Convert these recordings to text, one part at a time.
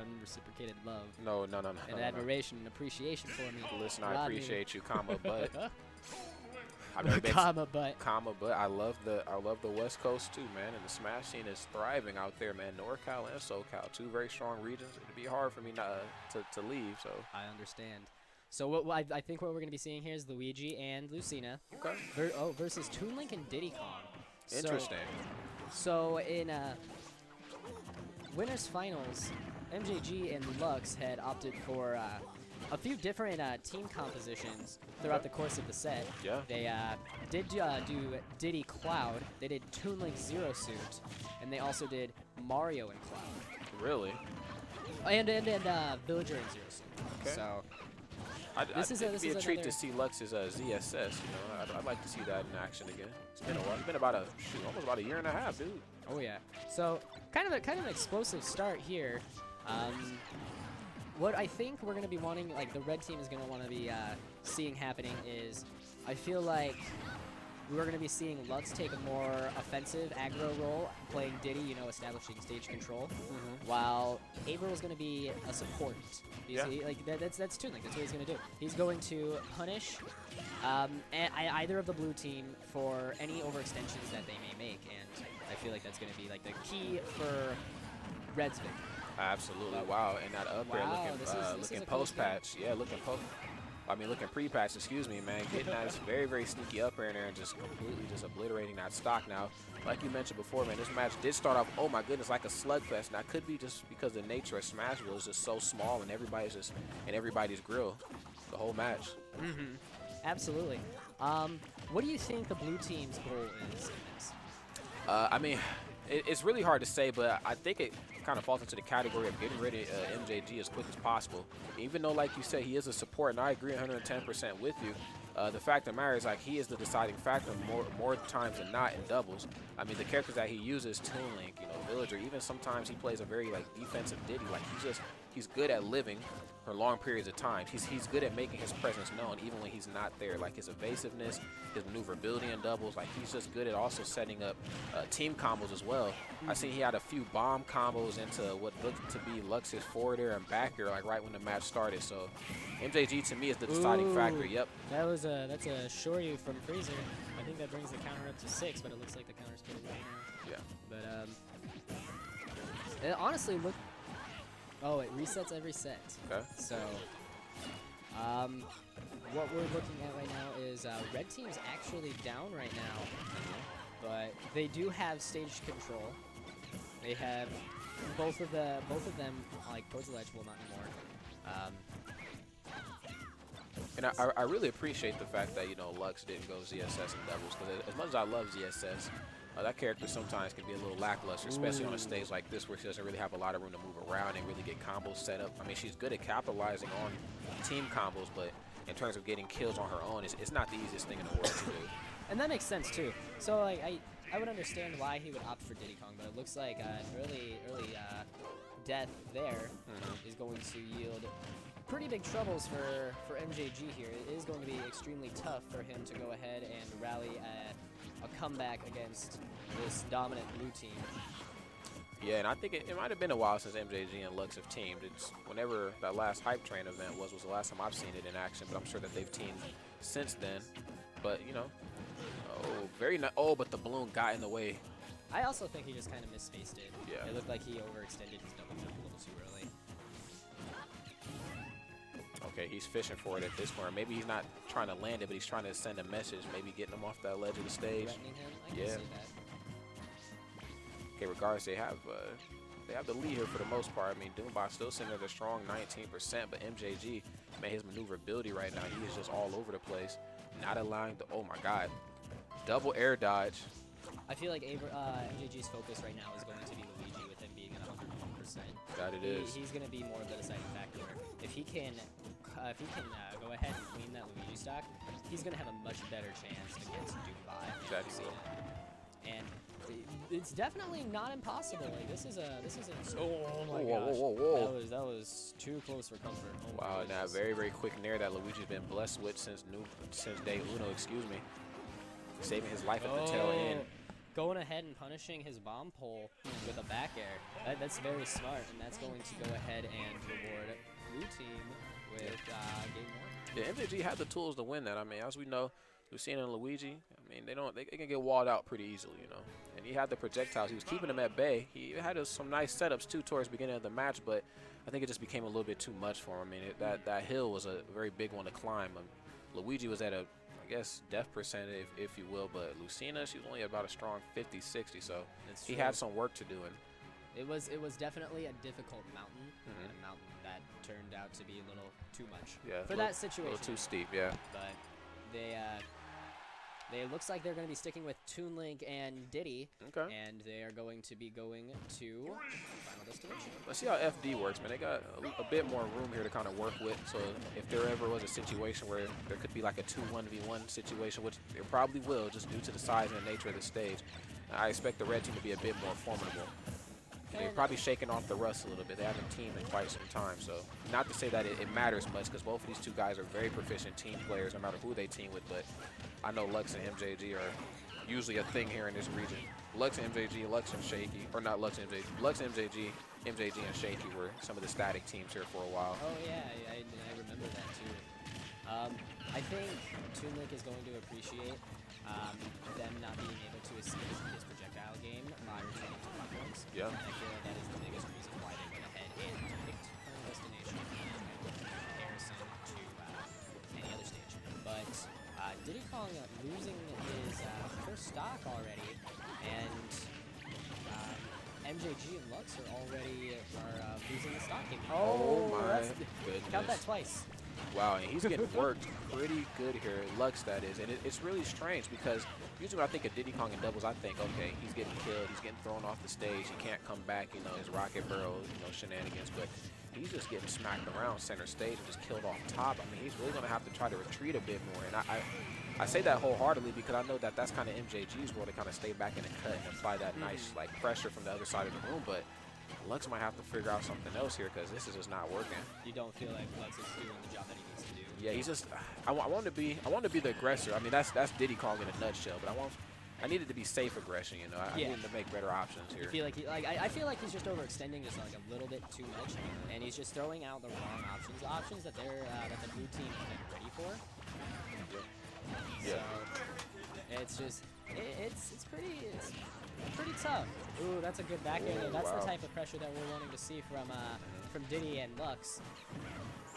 unreciprocated love. No. And admiration and appreciation for me. Listen, I appreciate you, comma, but comma, but I love the West Coast too, man, and the Smash scene is thriving out there, man. NorCal and SoCal, two very strong regions. It'd be hard for me not to leave. So I understand. So what I think what we're gonna be seeing here is Luigi and Lucina versus Toon Link and Diddy Kong. Interesting. So in winners finals, MJG and Lux had opted for a few different team compositions throughout the course of the set. Yeah. They did do Diddy Cloud. They did Toon Link Zero Suit, and they also did Mario and Cloud. Really? And Villager and Zero Suit. Okay. So. This is a treat to see Lux's ZSS. You know, I'd like to see that in action again. It's been a while. It's been about almost about a year and a half, dude. Oh yeah. So kind of an explosive start here. What I think we're gonna be wanting, like the red team is gonna want to be seeing happening is, I feel like we're going to be seeing Lux take a more offensive aggro role, playing Diddy, you know, establishing stage control, while April is going to be a support. That's Toon Link. That's what he's going to do. He's going to punish either of the blue team for any overextensions that they may make, and I feel like that's going to be like the key for Red's victory. Absolutely. Wow. And that up there looking post-patch. Yeah, looking pre-patch, excuse me, man. Getting that very, very sneaky up air in there and just completely just obliterating that stock. Now, like you mentioned before, man, this match did start off, oh my goodness, like a slugfest. Now, it could be just because the nature of Smashville is just so small and everybody's just in everybody's grill the whole match. Absolutely. What do you think the blue team's goal is in this? I mean, it's really hard to say, but I think it kind of falls into the category of getting rid of MJG as quick as possible. Even though, like you said, he is a support, and I agree 110% with you. The fact of the matter is, like, he is the deciding factor more times than not in doubles. I mean, the characters that he uses, Toon Link, you know, Villager, even sometimes he plays a very, like, defensive Diddy. Like, he's good at living for long periods of time. He's good at making his presence known, even when he's not there. Like, his evasiveness, his maneuverability in doubles, like, he's just good at also setting up team combos as well. I seen he had a few bomb combos into what looked to be Lux's forward air and back air, like, right when the match started. So, MJG, to me, is the deciding factor. Yep. That's a Shoryu from Freezer. I think that brings the counter up to 6, but it looks like the counter's getting right now. Yeah. But, it honestly look. Oh, it resets every set. Okay. So, what we're looking at right now is red team's actually down right now, but they do have stage control. They have both of them like towards the ledge. Well, not anymore. And I really appreciate the fact that, you know, Lux didn't go ZSS in doubles, because as much as I love ZSS, that character sometimes can be a little lackluster, especially on a stage like this where she doesn't really have a lot of room to move around and really get combos set up. I mean, she's good at capitalizing on team combos, but in terms of getting kills on her own, it's not the easiest thing in the world to do. And that makes sense too. So like, I would understand why he would opt for Diddy Kong, but it looks like an early death there is going to yield pretty big troubles for MJG here. It is going to be extremely tough for him to go ahead and rally a comeback against this dominant blue team. Yeah, and I think it might have been a while since MJG and Lux have teamed. It's whenever that last Hype Train event was the last time I've seen it in action, but I'm sure that they've teamed since then. But, you know, but the balloon got in the way. I also think he just kind of misspaced it. Yeah. It looked like he overextended his double jump a little too early. Okay, he's fishing for it at this point. Maybe he's not trying to land it, but he's trying to send a message, maybe getting him off that ledge of the stage. Threatening him? I can see that. Okay, regardless, they have the lead here for the most part. I mean, Doombot still sitting at a strong 19%, but MJG, man, his maneuverability right now, he is just all over the place. Not allowing the, oh my God, double air dodge. I feel like MJG's focus right now is going to be Luigi, with him being at 101%. That it is. He's going to be more of the deciding factor. If he can go ahead and clean that Luigi stock, he's going to have a much better chance against Doombot and Lucina. And it's definitely not impossible. Like, this is oh my gosh. Whoa. That was too close for comfort. Oh wow, now very, very quick nair that Luigi's been blessed with since day uno, excuse me. Saving his life at the tail end. going ahead and punishing his bomb pole with a back air. That's very smart, and that's going to go ahead and reward blue team with game 1. Yeah, MJG had the tools to win that. I mean, as we know, Lucina and Luigi, I mean, they can get walled out pretty easily, you know. And he had the projectiles. He was keeping them at bay. He had some nice setups, too, towards the beginning of the match, but I think it just became a little bit too much for him. I mean, that hill was a very big one to climb. Luigi was at a, I guess, death percentage, if you will, but Lucina, she was only about a strong 50, 60, so he had some work to do. And it was definitely a difficult mountain, a mountain that turned out to be a little too much for that situation. A little too steep, yeah. But they looks like they're going to be sticking with Toon Link and Diddy, and they are going to be going to Final Destination. Let's see how FD works, man. They got a bit more room here to kind of work with, so if there ever was a situation where there could be like a 2-1v1 situation, which there probably will, just due to the size and the nature of the stage, I expect the red team to be a bit more formidable. They're probably shaking off the rust a little bit. They haven't teamed in quite some time, so not to say that it matters much, because both of these two guys are very proficient team players, no matter who they team with, but I know Lux and MJG are usually a thing here in this region. Lux and MJG, Lux and Shaky, or not Lux and MJG, Lux and MJG, MJG and Shaky were some of the static teams here for a while. Oh yeah, I remember that too. I think Toon Link is going to appreciate them not being able to escape his projectile game by returning to platforms. Yeah. I feel like that is the biggest reason why they went ahead and picked Final Destination in comparison to any other stage. But Diddy Kong losing his first stock already, and MJG and Lux are already losing the stock game. Oh my goodness. Count that twice. Wow, and he's getting worked pretty good here, Lux that is, and it's really strange because usually when I think of Diddy Kong in doubles, I think, okay, he's getting killed, he's getting thrown off the stage, he can't come back, you know, his rocket barrel, you know, shenanigans, but he's just getting smacked around center stage and just killed off top. I mean, he's really going to have to try to retreat a bit more, and I say that wholeheartedly because I know that that's kind of MJG's role to kind of stay back in the cut and apply that nice, like, pressure from the other side of the room, but Lux might have to figure out something else here because this is just not working. You don't feel like Lux is doing the job that he needs to do. Yeah, he's just. I want to be the aggressor. I mean, that's Diddy Kong in a nutshell. But I needed to be safe aggression. You know, I needed to make better options here. You feel like I feel like he's just overextending just like a little bit too much, and he's just throwing out the wrong options, options that that the blue team isn't ready for. Yeah. So it's just it's pretty tough. Ooh, that's a good back air. That's the type of pressure that we're wanting to see from Diddy and Lux.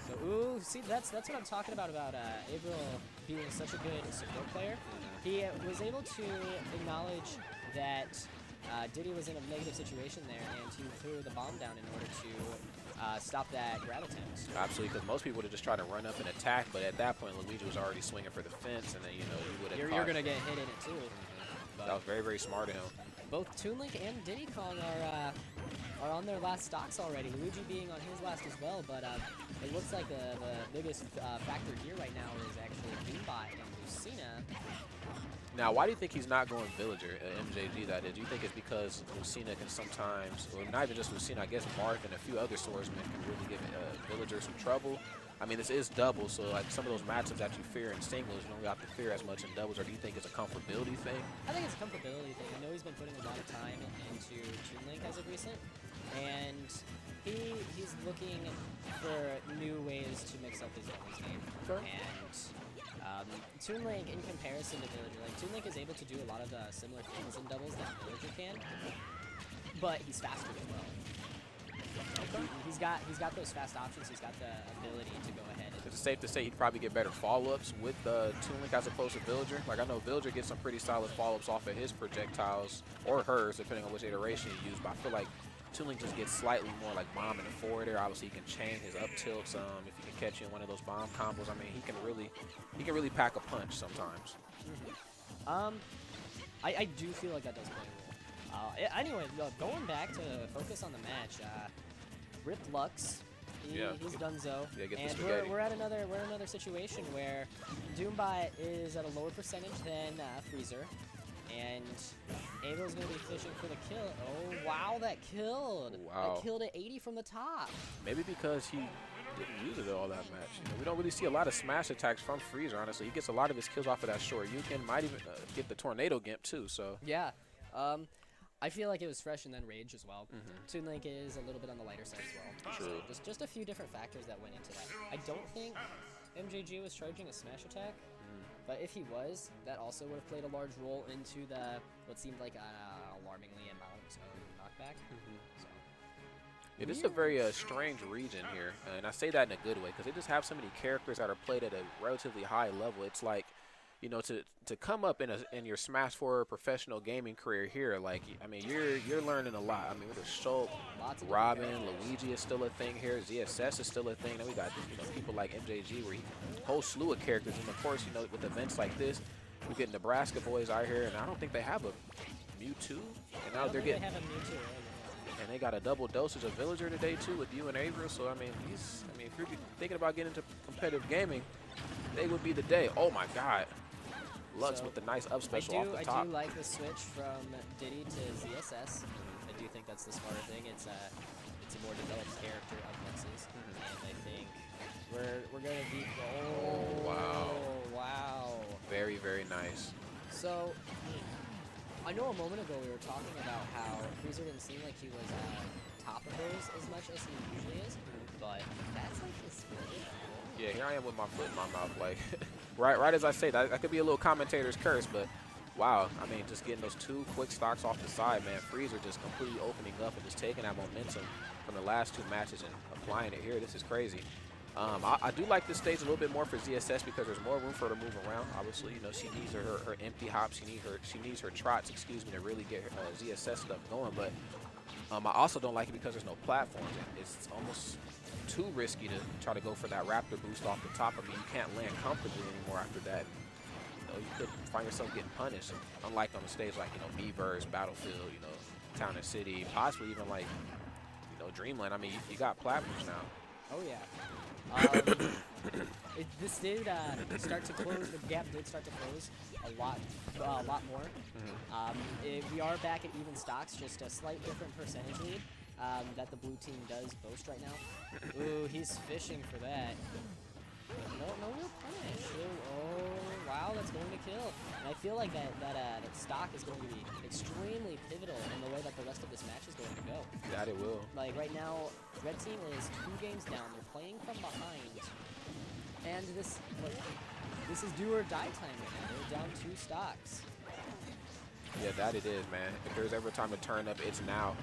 So ooh, see that's what I'm talking about April being such a good support player. He was able to acknowledge that Diddy was in a negative situation there, and he threw the bomb down in order to stop that grab attempt. Absolutely, because most people would have just tried to run up and attack, but at that point, Luigi was already swinging for the fence, and then you know you would have. You're gonna get hit in it too. That was very, very smart of him. Both Toon Link and Diddy Kong are on their last stocks already. Luigi being on his last as well, but it looks like the biggest factor here right now is actually Doombot and Lucina. Now, why do you think he's not going Villager, MJG that is? Do you think it's because Lucina can sometimes, or not even just Lucina, I guess Marth and a few other swordsmen can really give Villager some trouble? I mean, this is double, so like some of those matchups that you fear in singles, you don't have to fear as much in doubles, or do you think it's a comfortability thing? I think it's a comfortability thing. I know he's been putting a lot of time into Toon Link as of recent, and he's looking for new ways to mix up his doubles game. Sure. And Toon Link, in comparison to Villager, like Toon Link is able to do a lot of similar things in doubles that Villager can, but he's faster as well. Okay. He's got those fast options. He's got the ability to go ahead. Is it safe to say he'd probably get better follow-ups with Toon Link as opposed to Villager? Like, I know Villager gets some pretty solid follow-ups off of his projectiles, or hers, depending on which iteration you use, but I feel like Toon Link just gets slightly more like bomb in the forward air. Obviously, he can chain his up tilts. If he can catch you in one of those bomb combos, I mean, he can really pack a punch sometimes. I do feel like that does play a role. Anyway, going back to focus on the match, Rip Lux, he's donezo. Yeah, and we're at another situation where Doombot is at a lower percentage than Freezer, and Abel's gonna be fishing for the kill. Oh wow, that killed! Wow. That killed at 80 from the top. Maybe because he didn't use it all that much. You know, we don't really see a lot of smash attacks from Freezer. Honestly, he gets a lot of his kills off of that short. You can might even get the tornado gimp too. So yeah. I feel like it was Fresh and then Rage as well. Mm-hmm. Toon Link is a little bit on the lighter side as well. True. So just a few different factors that went into that. I don't think MJG was charging a smash attack, but if he was, that also would have played a large role into the what seemed like an alarmingly amount of knockback. So. It is a very strange region here, and I say that in a good way because they just have so many characters that are played at a relatively high level. It's like, you know, to come up in your Smash 4 professional gaming career here, like, I mean, you're learning a lot. I mean, with Schultz, Robin, Luigi is still a thing here. ZSS is still a thing. Then we got, you know, people like MJG, where a whole slew of characters. And of course, you know, with events like this, we get Nebraska boys out here, and I don't think they have a Mewtwo. And now they're getting. They have a Mewtwo, right? And they got a double dosage of Villager today too with you and Averill. So I mean, if you're thinking about getting into competitive gaming, they would be the day. Oh my God. Lux with the nice up special off the top. I do like the switch from Diddy to ZSS. I do think that's the smarter thing. It's a more developed character of Lux's, and I think we're gonna be. Oh wow! Wow! Very, very nice. So I know a moment ago we were talking about how Freezer didn't seem like he was top of those as much as he usually is, but that's like his favorite. Yeah, here I am with my foot in my mouth, like. Right as I say, that could be a little commentator's curse, but wow, I mean, just getting those two quick stocks off the side, man. Freezer just completely opening up and just taking that momentum from the last two matches and applying it here. This is crazy. I do like this stage a little bit more for ZSS because there's more room for her to move around. Obviously, you know, she needs her empty hops. She needs her trots, excuse me, to really get her, ZSS stuff going. But I also don't like it because there's no platforms. It's almost too risky to try to go for that Raptor boost off the top. I mean, you can't land comfortably anymore after that. You know, you could find yourself getting punished. Unlike on a stage like, you know, Miiverse, Battlefield, you know, Town and City, possibly even like, you know, Dreamland. I mean, you got platforms now. Oh yeah. This did start to close. The gap did start to close a lot more. We are back at even stocks, just a slight different percentage lead. That the blue team does boast right now. Ooh, he's fishing for that. No real punish. Oh, wow, that's going to kill. And I feel like that stock is going to be extremely pivotal in the way that the rest of this match is going to go. That it will. Like right now, red team is 2 games down. They're playing from behind, and this is do or die time right now. They're down 2 stocks. Yeah, that it is, man. If there's ever a time to turn up, it's now.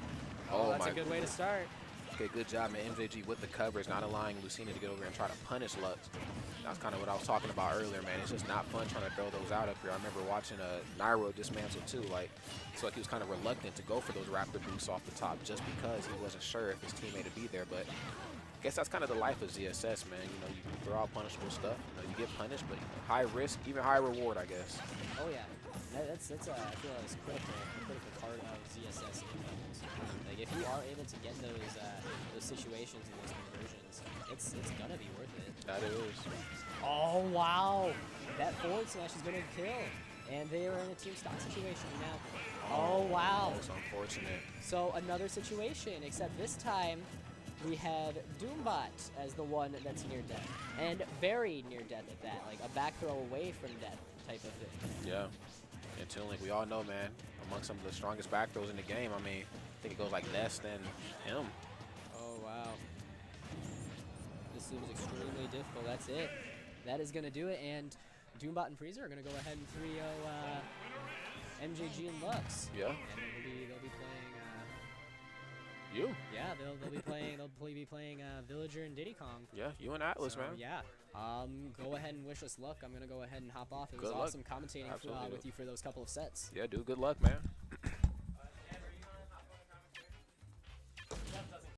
Oh, that's a good way to start. Okay, good job, man. MJG with the coverage, not allowing Lucina to get over and try to punish Lux. That's kind of what I was talking about earlier, man. It's just not fun trying to throw those out up here. I remember watching Nairo dismantle too. Like, it's like he was kind of reluctant to go for those Raptor boosts off the top just because he wasn't sure if his teammate would be there. But I guess that's kind of the life of ZSS, man. You know, you throw out punishable stuff. You know, you get punished, but you know, high risk, even high reward, I guess. Oh yeah, that's I feel like it's critical part of ZSS in levels. Like if you are able to get those situations and those conversions, it's gonna be worth it. That it is. Oh wow, that forward smash is gonna kill, and they are in a team stock situation now. Oh wow, That's unfortunate. So another situation, except this time we have Doombot as the one that's near death, and very near death at that, like a back throw away from death type of thing. Yeah. And Toon Link, we all know, man, among some of the strongest back throws in the game. I mean, I think it goes like Ness than him. Oh, wow. This seems extremely difficult. That's it. That is going to do it. And Doombot and Freezer are going to go ahead and 3-0 MJG and Lux. Yeah. And they'll be playing. You. Yeah, they'll be playing Villager and Diddy Kong. Yeah, you and Atlas, man. Yeah. Go ahead and wish us luck. I'm going to go ahead and hop off. It was Good luck. awesome commentating with you for those couple of sets. Yeah, dude. Good luck, man.